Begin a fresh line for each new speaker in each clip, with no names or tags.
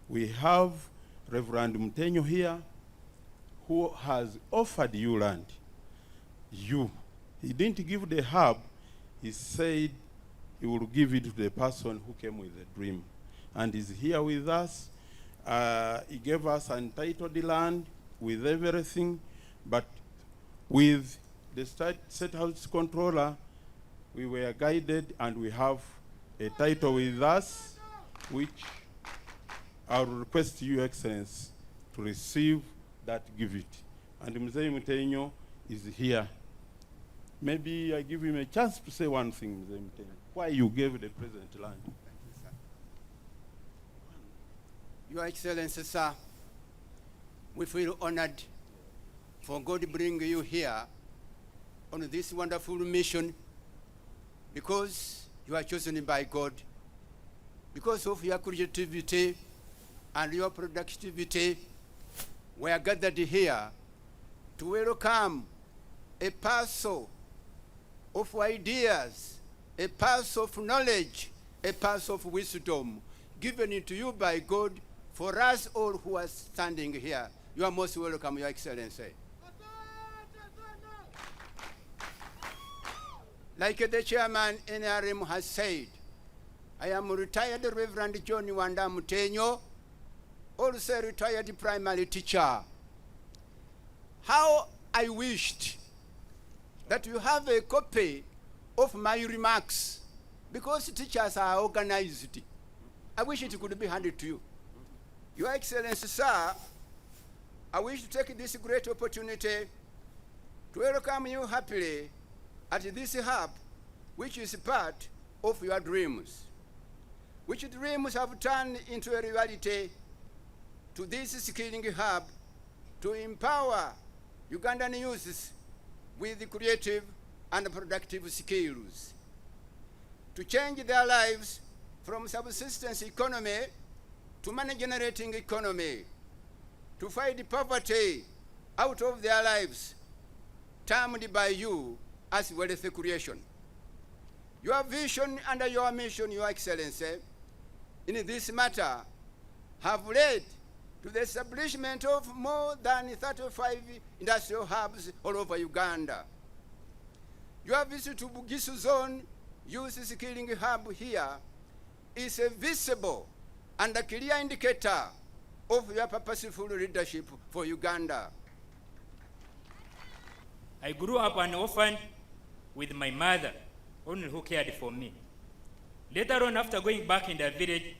We have Reverend Mutenyo here, who has offered you land. He didn't give the hub, he said he will give it to the person who came with the dream. And is here with us. He gave us untitled land with everything, but with the state house controller, we were guided and we have a title with us, which I will request you, Excellency, to receive that gift. And Mzee Mutenyo is here. Maybe I give him a chance to say one thing, Mzee Mutenyo. Why you gave the President land?
Thank you, sir. Your Excellency, sir, we feel honored for God bringing you here on this wonderful mission, because you are chosen by God, because of your creativity and your productivity. We are gathered here to welcome a parcel of ideas, a parcel of knowledge, a parcel of wisdom given to you by God for us all who are standing here. You are most welcome, Your Excellency. Like the chairman NRM has said, I am retired Reverend John Wanda Mutenyo, also retired primary teacher. How I wished that you have a copy of my remarks, because teachers are organized. I wish it could be handed to you. Your Excellency, sir, I wish to take this great opportunity to welcome you happily at this hub, which is part of your dreams. Which dreams have turned into a reality to this skilling hub to empower Ugandan youths with creative and productive skills, to change their lives from subsistence economy to money-generating economy, to fight poverty out of their lives, termed by you as wealth creation. Your vision and your mission, Your Excellency, in this matter have led to the establishment of more than 35 industrial hubs all over Uganda. Your visit to Bugisu Zone Youth Skilling Hub here is a visible and a clear indicator of your purposeful leadership for Uganda.
I grew up an orphan with my mother, only who cared for me. Later on, after going back in the village,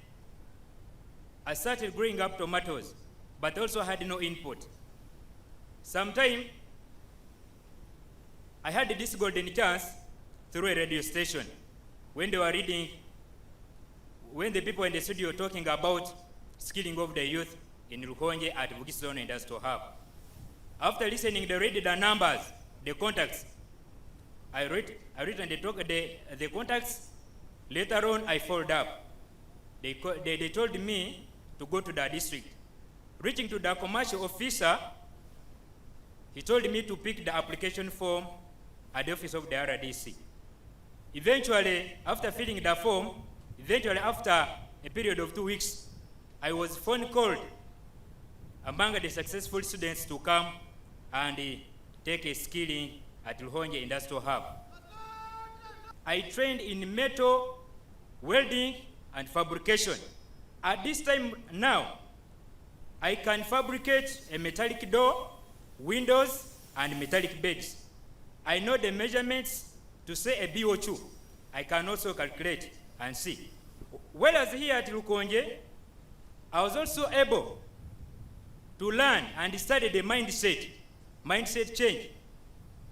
I started growing up tomatoes, but also had no input. Sometime, I had this golden chance through a radio station when they were reading, when the people in the studio were talking about skilling of the youth in Lukhoje at Bugisu Industrial Hub. After listening, they read the numbers, the contacts. I read and they talk the contacts. Later on, I followed up. They told me to go to the district. Reaching to the commercial officer, he told me to pick the application form at the office of the RDC. Eventually, after filling the form, after a period of 2 weeks, I was phone called among the successful students to come and take a skilling at Lukhoje Industrial Hub. I trained in metal, welding, and fabrication. At this time now, I can fabricate a metallic door, windows, and metallic beds. I know the measurements to say a BO2. I can also calculate and see. Whereas here at Lukhoje, I was also able to learn and study the mindset change,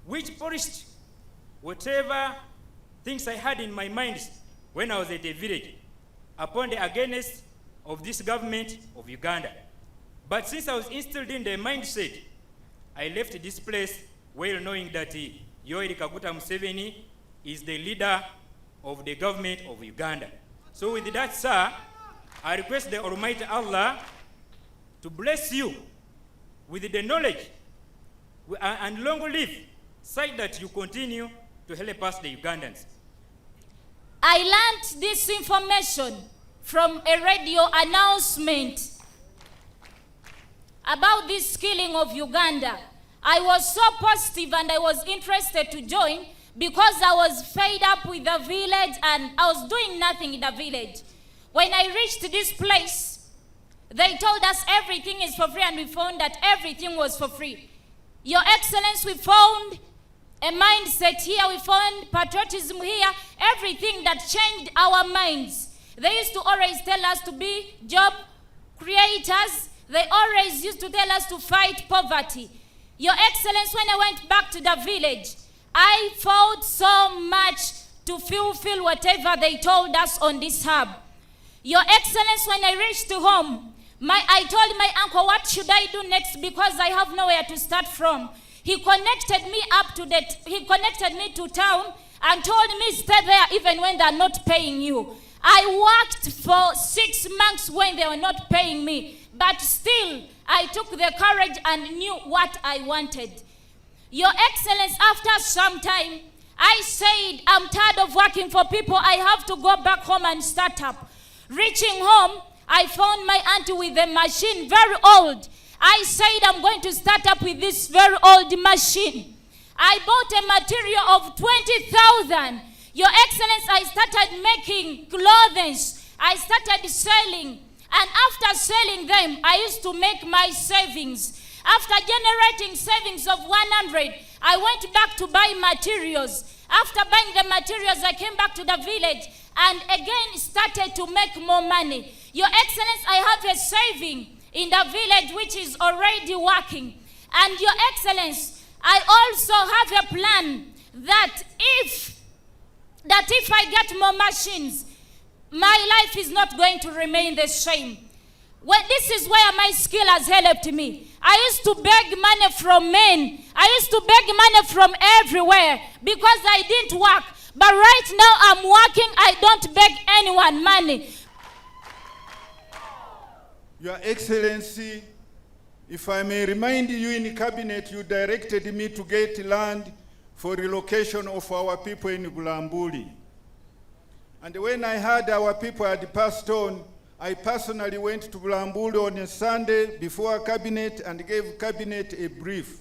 which polished whatever things I had in my mind when I was at the village upon the against of this government of Uganda. But since I was instilled in the mindset, I left this place well knowing that Yoweri Kaguta Museveni is the leader of the government of Uganda. So with that, sir, I request the Almighty Allah to bless you with the knowledge and long live, such that you continue to help us, the Ugandans.
I learned this information from a radio announcement about this killing of Uganda. I was so positive and I was interested to join because I was fed up with the village and I was doing nothing in the village. When I reached this place, they told us everything is for free, and we found that everything was for free. Your Excellency, we found a mindset here, we found patriotism here, everything that changed our minds. They used to always tell us to be job creators. They always used to tell us to fight poverty. Your Excellency, when I went back to the village, I fought so much to fulfill whatever they told us on this hub. Your Excellency, when I reached home, I told my uncle, what should I do next, because I have nowhere to start from. He connected me to town and told me stay there even when they are not paying you. I worked for 6 months when they were not paying me, but still I took the courage and knew what I wanted. Your Excellency, after some time, I said, I'm tired of working for people. I have to go back home and start up. Reaching home, I found my auntie with a machine, very old. I said, I'm going to start up with this very old machine. I bought a material of 20,000. Your Excellency, I started making clothes. I started selling. And after selling them, I used to make my savings. After generating savings of 100, I went back to buy materials. After buying the materials, I came back to the village and again started to make more money. Your Excellency, I have a saving in the village which is already working. And Your Excellency, I also have a plan that if I get more machines, my life is not going to remain the same. Well, this is where my skill has helped me. I used to beg money from men. I used to beg money from everywhere because I didn't work. But right now I'm working. I don't beg anyone money.
Your Excellency, if I may remind you, in cabinet you directed me to get land for relocation of our people in Bulambuli. And when I heard our people had passed on, I personally went to Bulambuli on a Sunday before cabinet and gave cabinet a brief.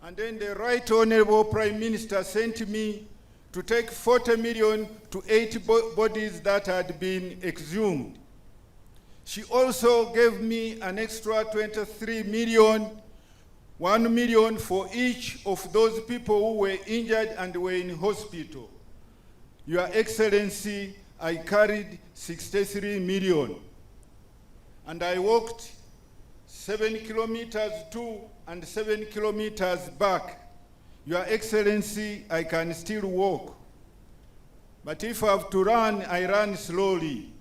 And then the Right Honorable Prime Minister sent me to take 40 million to 8 bodies that had been exhumed. She also gave me an extra 23 million, 1 million for each of those people who were injured and were in hospital. Your Excellency, I carried 63 million. And I walked 7 kilometers to and 7 kilometers back. Your Excellency, I can still walk. But if I have to run, I run slowly.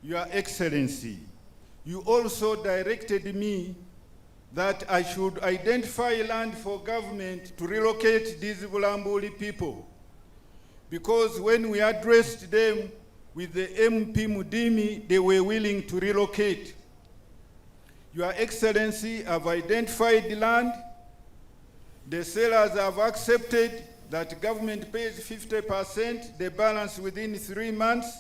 Your Excellency, you also directed me that I should identify land for government to relocate these Bulambuli people. Because when we addressed them with the MP Mudimi, they were willing to relocate. Your Excellency, I've identified the land. The sellers have accepted that government pays 50%, the balance within 3 months,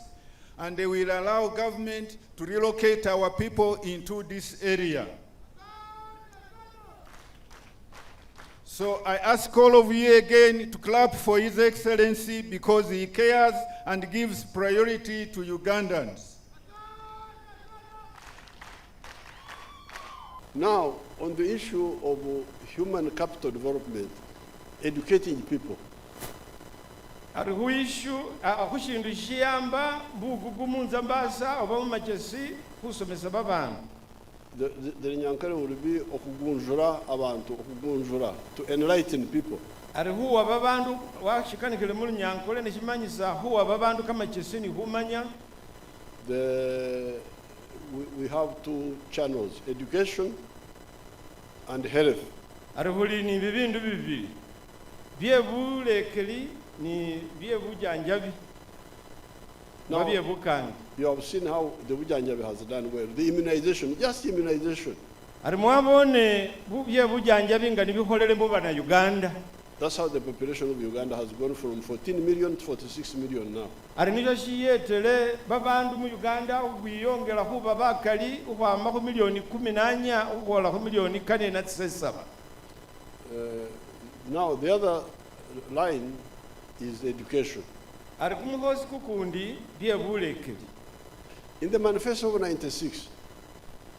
and they will allow government to relocate our people into this area. So I ask all of you again to clap for His Excellency because he cares and gives priority to Ugandans.
Now, on the issue of human capital development, educating people.
Hariho issue akushindu shiyamba bugugumunza mbasa oba machesi kusomesa babantu.
The nyankare will be okugunjura abantu, okugunjura to enlighten people.
Hariho ababantu washikanikile mu nyankole nekimanyisa ho ababantu kama chesi ni humanya.
We have 2 channels, education and health.
Hariho ni bibindu bibiri. Byebulekeli ni byebujanjabi.
Now, you have seen how the Bujanjabi has done well. The immunization, just immunization.
Arimwabone byebujanjabi nga nibikolere mu bana Uganda.
That's how the population of Uganda has gone from 14 million to 46 million now.
ari nicho chiyetele babandu mu Uganda ubiyongela kuba bakali ukwama ku milioni 14 ukwola ku milioni 4.7.
Now the other line is education.
Ari kumuhosi kukundi ndiye bulekeli.
In the manifesto of 96,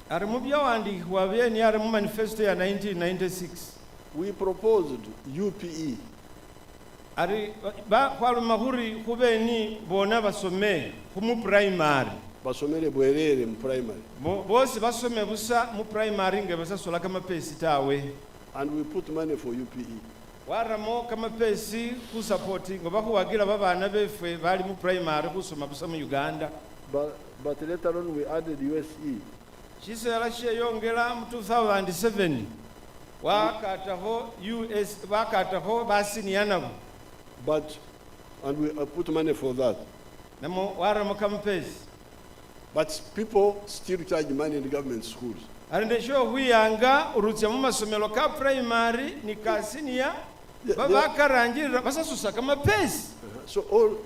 ari mu byawandikibwa byeni ari mu manifesto ya 1996
we proposed UPE.
ari kwaluma huri kubeni bona basome mu primary
Basomere bwerere mu primary.
bose basome busa mu primary ngebasasola kama pesi tawe,
And we put money for UPE.
waramo kama pesi ku support ngoba kuwagira babana befe bali mu primary kusoma busa mu Uganda.
But later on we added USE.
Chisera cheyongera mu 2007 wakataho US wakataho basiniana
And we put money for that.
namo waramo kama pesi.
But people still charge money in government schools.
Arinde sho huyanga urutse mu masomero ka primary ni kasinia babakarangirira basasusa kama pesi.
So all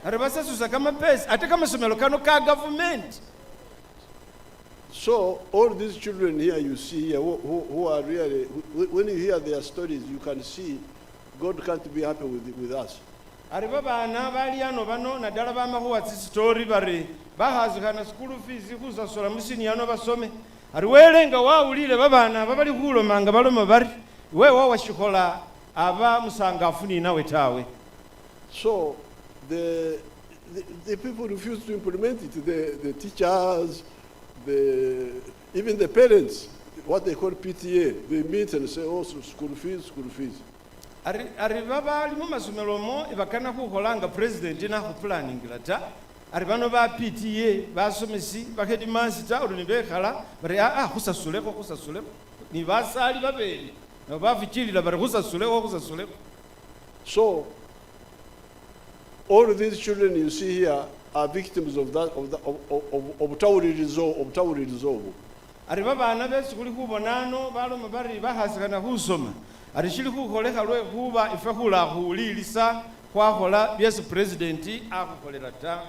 Ari basasusa kama pesi ate kama somero kano ka government.
So all these children here you see here who are really, when you hear their stories, you can see God can't be happy with us.
Ari babana bali ano bano nadala bamahuwa story bari bahazikana school fees kusasola musini ano basome. Ari welenga wawulile babana babali kulomanga baloma bari wewe washikola aba musangafu ni nawe tawe.
So the people refuse to implement it. The teachers, even the parents, what they call PTA, they meet and say, oh, so school fees.
Ari babali mu masomero mo ibakana kukolanga president na ku planning lata. Ari bano ba PTA basomesi bakedi master uruni bekhala bari kusasuleko ni basali babeli no bafikirira bari kusasuleko.
So all of these children you see here are victims of that of Tauri resolve.
Ari babana bese kuli kubonano baloma bari bahasikana kusoma. Ari shili kukoleka lwe kuba ifakula hulilisa kwahola yes president akukolera ta.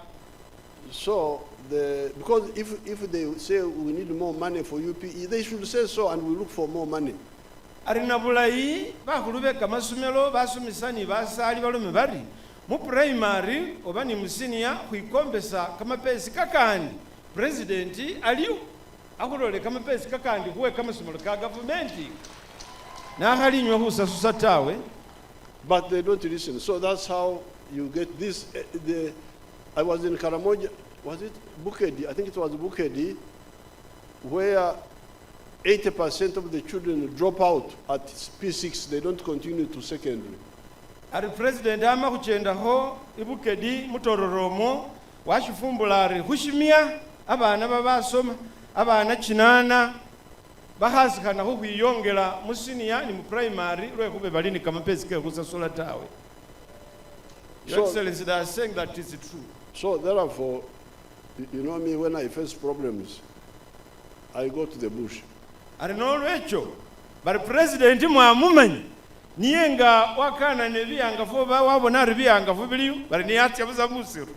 So because if they say we need more money for UPE, they should say so and we look for more money.
Ari nabulayi bakulube kamasomero basomisani basali balome bari mu primary obani musinia kuikombesa kama pesi kakandi president aliyo akulole kama pesi kakandi kuwe kama somero ka government na halinywa husasusa tawe.
But they don't listen. So that's how you get this. I was in Karamoja, was it Bukedi? I think it was Bukedi, where 80% of the children drop out at P6. They don't continue to secondary.
Ari president ama kuchenda ho Ibukedi mutororomo washifumbulari hushimia abana babasoma abana chinana bahasikana ho kwiyongera musinia ni mu primary lwe kube balini kama pesi ke kusasola tawe. Your Excellency, they are saying that is true.
So therefore, you know me, when I face problems, I go to the bush.
Ari nolwecho bari president mwamumanyi niyenga wakana nebiyanga fo wabona ari biyanga fo biliyo bari ni yatya buza musiru.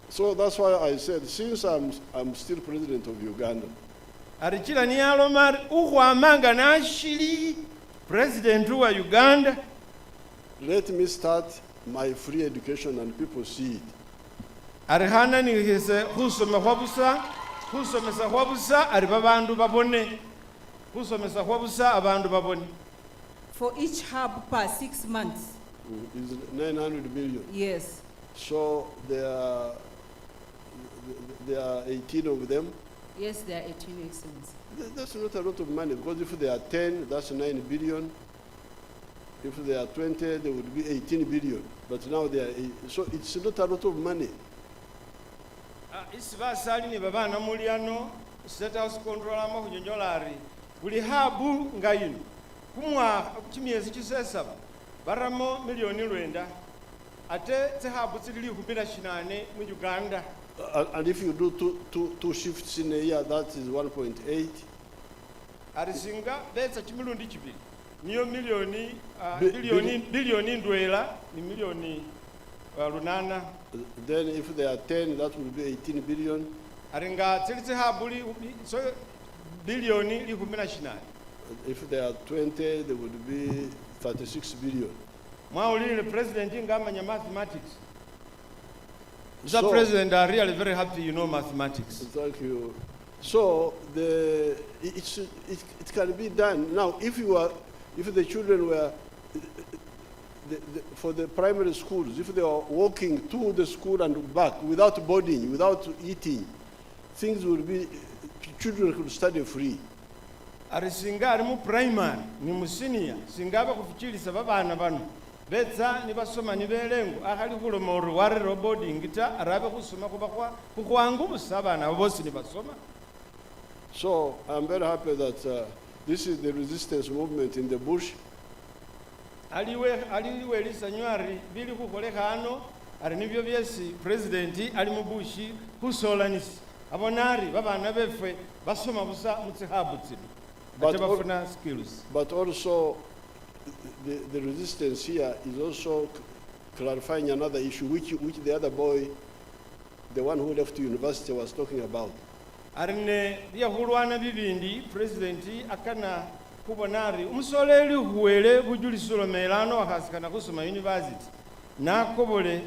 So that's why I said, since I'm still president of Uganda,
Ari chila ni alomar ukwamanga na shili president wa Uganda.
let me start my free education and people see it.
Ari hana ni hise husome husomesa hwabusa ari babandu babone. Husomesa hwabusa abandu babone.
For each hub per 6 months.
Is 900 million.
Yes.
So there are 18 of them.
Yes, there are 18 Excellency.
That's not a lot of money, because if there are 10, that's 9 billion. If there are 20, there would be 18 billion. But now there are so it's not a lot of money.
Isiba sali ni babana muliano state house control ama kunyonyolari buli habu ngayino kumwa chimiezi chisesa baramo milioni lwenda ate habu tsili kupira shinane mu Uganda.
And if you do two shifts in a year, that is 1.8.
arisinga betsa chimilundi chibili niyo milioni bilioni ndwela ni milioni lunana.
Then if they are 10, that will be 18 billion.
Aringa tsilitse habuli so bilioni likumina shinani.
If they are 20, there would be 36 billion.
Mwaulile president ingamanya mathematics. Mr. President, I'm really very happy you know mathematics.
Thank you. So it can be done. Now, if the children were for the primary schools, if they are walking to the school and back without boarding, without eating, things will be, children could study free.
Arisinga ari mu primary ni mu senior singaba kufichilisa babana bano betsa ni basoma ni belengo akali kulomoro ware boarding ita arabe kusoma kuba kwangu busabana bosi ni basoma.
So I'm very happy that this is the resistance movement in the bush.
aliwe lisanywari bili kukoleka hano ari nibyo byesi president ali mu bush kusolanisi abonari babana befe basoma busa mutsihabu tsino bafuna skills.
But also the resistance here is also clarifying another issue which the other boy, the one who left university, was talking about.
Arne ya hulwana bibindi president akana kubonari umusoleli huwele bujulisolo melano akasikana kusoma university nakobole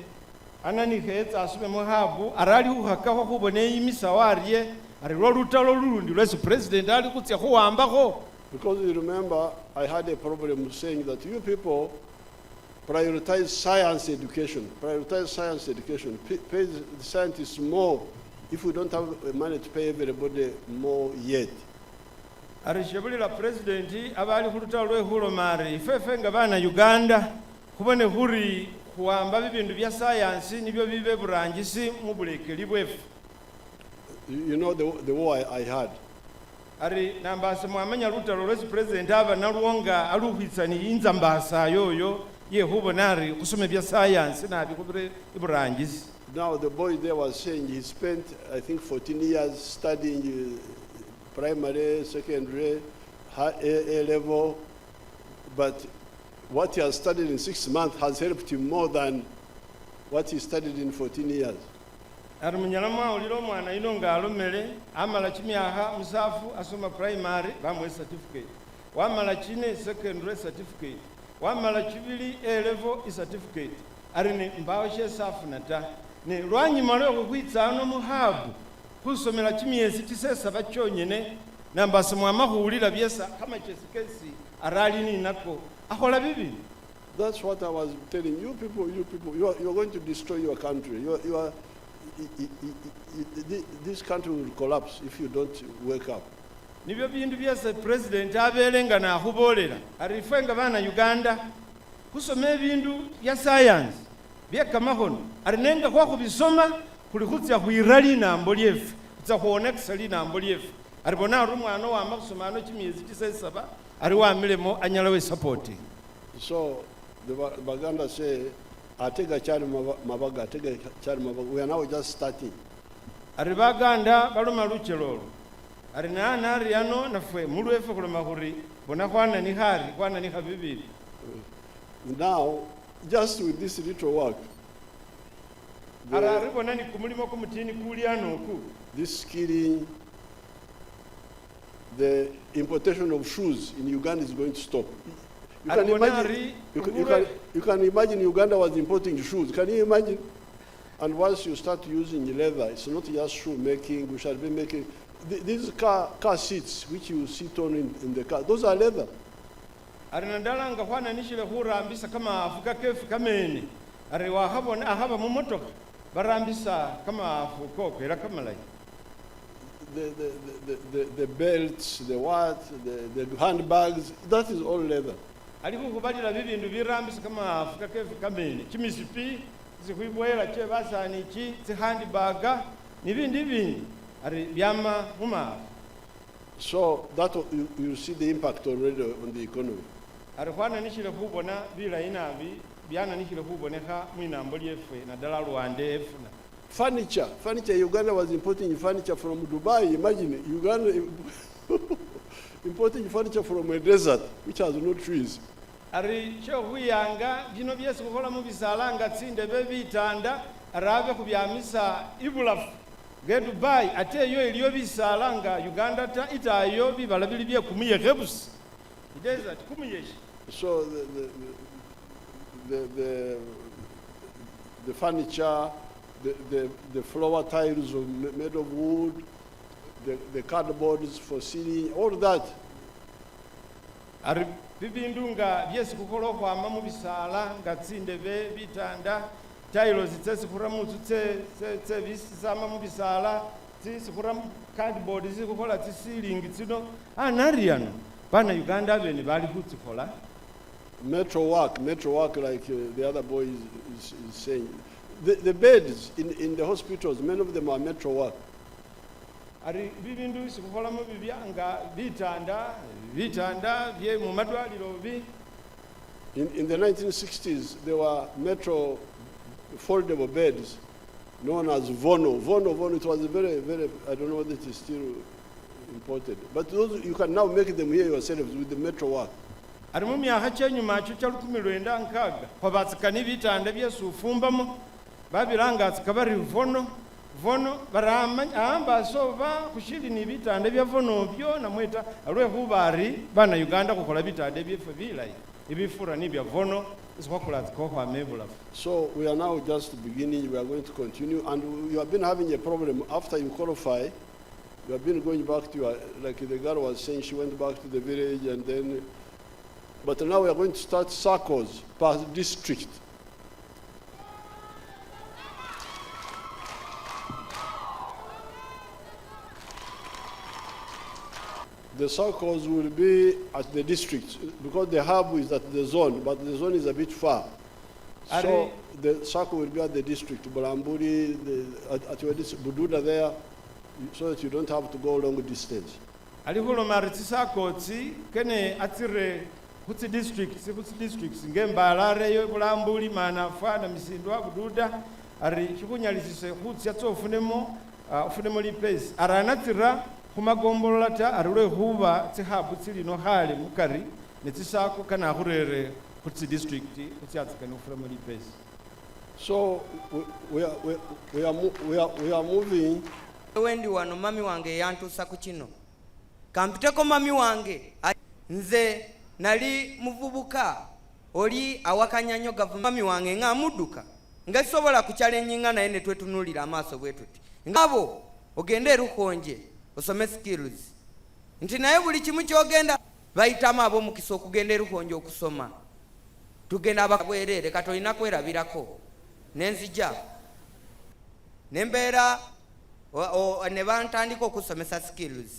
ananihetsa asume muhabu arali uhakaho kubone imisawariye ari lolutalo lulundi lwesi president ali kutya kuwambako.
Because you remember I had a problem saying that you people prioritize science education, pay the scientists more if we don't have money to pay everybody more yet.
Arishebulira president abali kulutalo lwehulo mari ifefe nga bana Uganda kubone huri kuwamba bibindu bya science nibyo bibe burangisi mu bulekeli bwefu.
You know the war I had.
Ari nambasa mwamanya lutalo lwesi president aba naluonga aluhitsani inza mbasa yoyo yehubonari kusome bya science na bikubire iburangisi.
Now the boy there was saying he spent I think 14 years studying primary, secondary, A level, but what he has studied in 6 months has helped him more than what he studied in 14 years.
Arumunyalama uliro mwana inonga alomele amala chimyaha musafu asoma primary bamwe certificate wamala chine secondary certificate wamala chibili A level certificate arine mbawo she safu nata ne lwanyuma lwo kwitsa no muhabu kusomela chimyezi tisesa bachonyene nambasa mwamahulira byesa kama chesikesi arali ni nako akola bibi.
That's what I was telling you people, you are going to destroy your country. This country will collapse if you don't wake up.
Nibyo bindu byese president abelenga na hubolera arifenga bana Uganda kusoma bindu ya science byekamahono arinenga kwa kubisoma kulikutya kuirali na mboliefu za kuoneksa lina mboliefu aribona arumwana wa makusoma no chimyezi tisesaba ari wa milemo anyalawe supporting.
So the Baganda say atega chari mabaga atega chari mabaga. We are now just starting.
Ari Baganda baloma luchelolo ari na riano nafwe mulwefe kuloma kuri bona kwana ni hari kwana ni habibili.
Now just with this little work this skilling, the importation of shoes in Uganda is going to stop. You can imagine Uganda was importing shoes. Can you imagine? And once you start using leather, it's not just shoe making. We shall be making these car seats which you sit on in the car. Those are leather.
Arinandalanga kwana nishile hurambisa kama afuka kefu kameni. Ariwa ahaba mumotoka barambisa kama afuko kwera kama lai.
The belts, the the handbags, that is all leather.
Alikukubalira bibindu birambisa kama afuka kefu kameni. Chimisipi zikuibwela che basani chi handbaga nibindi ari byama muma.
So that you see the impact already on the economy.
Arikwana nishile kubona bila inabi biana nishile kuboneka mwinambo lyefe na dala Rwanda efuna. Furniture.
Uganda was importing furniture from Dubai. Imagine Uganda importing furniture from a desert which has no trees.
ari chokhuyanga bino byesi khukhola mubisala nga tsindebe bitanda arabe khubyamisa ibulafu ge Dubai ate eyo eliyo bisala nga Uganda ta itayo bibala bili bye kumuyekhe busi desert kumuyekhe.
So the furniture, the floor tiles made of wood, the cardboards for ceiling, all that.
Ari bibindu nga byesi khukhola okhwama mubisala nga tsindebe bitanda tiles tsesikhura mutsu tse bisama mubisala tsisikhura cardboard zikhukhola tsisilingi tsino anariano bana Uganda bene bali khutsikhola.
Metro work like the other boy is saying. The beds in the hospitals, many of them are metro work.
Ari bibindu sikukhola mu bibyanga bitanda bye mu madwaliro bi.
In the 1960s, there were metro foldable beds known as Vono. It was a very, I don't know whether it is still imported. But those, you can now make them here yourselves with the metro work.
Ari mu myaka kyenyuma kyo kya 1996 kwabatsikani bitanda byesufumbamo babiranga tsikabari vono baramba sova kushili ni bitanda bya vono byo namweta alwe hubari bana Uganda kukola bitanda byefe bilayi ibifura ni bya vono isikwakula kwa mebula.
So we are now just beginning. We are going to continue, and you have been having a problem after you qualify. You have been going back to your, like the girl was saying, she went back to the village and then. But now we are going to start circles per district. The circles will be at the district because the hub is at the zone, but the zone is a bit far. So the circle will be at the district, Bulamburi, at your district, Bududa there, so that you don't have to go long distance.
Alihulo maritsakotsi kene atire kutsi districts ngembalare yo Bulambuli Manafa na Misindwa Bududa ari chikunyalisise kutsi atsofunemo ufunemo li place aranatira kumagombolola arule huba tsihabu tsilino hali mukari netsisako kana hurere kutsi district kutsi atsikana ufunemo li place.
So we are moving.
Wendi wano mami wange yantusa ku kino kampiteko mami wange nze nali muvubuka oli awakanyanyo gavumenti mami wange nga mudduka nga sobola kuchallenging naye ne twetunulira amaaso bwetuti ngabo ogende Lukhoje osome skills nti naye buli kimu kyogenda bayitamu ab'omukisa okugenda Lukhoje okusoma tugenda ababwerere katolina kwerabirako nenzija nembeera ne bantandika okusomesa skills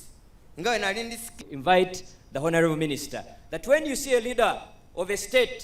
nga we nali ndi
invite the Honorable Minister that when you see a leader of a state